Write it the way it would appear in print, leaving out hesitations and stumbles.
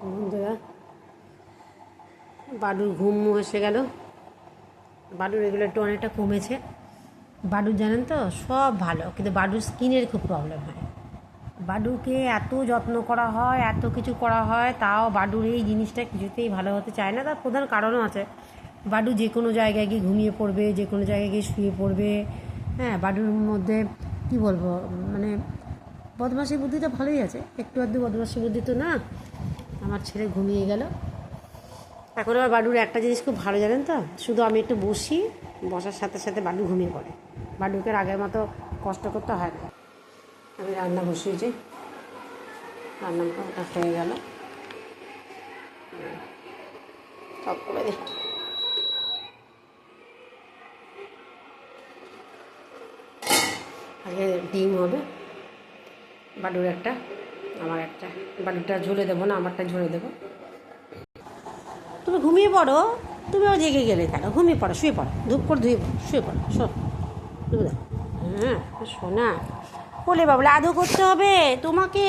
বন্ধুরা, বাডুর ঘুম এসে গেল। বাডুর এগুলো একটু অনেকটা কমেছে। বাডুর জানেন তো সব ভালো, কিন্তু বাডুর স্কিনের খুব প্রবলেম হয়। বাডুকে এত যত্ন করা হয়, এত কিছু করা হয়, তাও বাডুর এই জিনিসটা কিছুতেই ভালো হতে চায় না। তার প্রধান কারণও আছে। বাডু যে কোনো জায়গায় গিয়ে ঘুমিয়ে পড়বে, যে কোনো জায়গায় গিয়ে শুয়ে পড়বে। হ্যাঁ, বাডুর মধ্যে কী বলবো, মানে বদমাশি বুদ্ধিটা ভালোই আছে, একটু আধটু বদমাশি বুদ্ধি তো না। আমার ছেলে ঘুমিয়ে গেল। এখন আবার বাডুর একটা জিনিস খুব ভালো জানেন তো, শুধু আমি একটু বসি, বসার সাথে সাথে বাডু ঘুমিয়ে পড়ে। বাডুকে আগের মতো কষ্ট করতে হয় না। আমি রান্না বসিয়েছি, রান্নাটা হয়ে গেল, সব করে দিই। আগে ডিম হবে, বাডুর একটা, আমার একটা। বাডুরটা ঝুলে দেবো না, আমারটা ঝুলে দেবো। তুমি ঘুমিয়ে পড়ো, তুমিও জেগে গেলে কেন? ঘুমিয়ে পড়ো, শুয়ে পড়ো, ধূপ করে ধুয়ে পড়ো, শুয়ে পড়ো, শো। হ্যাঁ, শোনা বলে বাবলা আদৌ করতে হবে তোমাকে।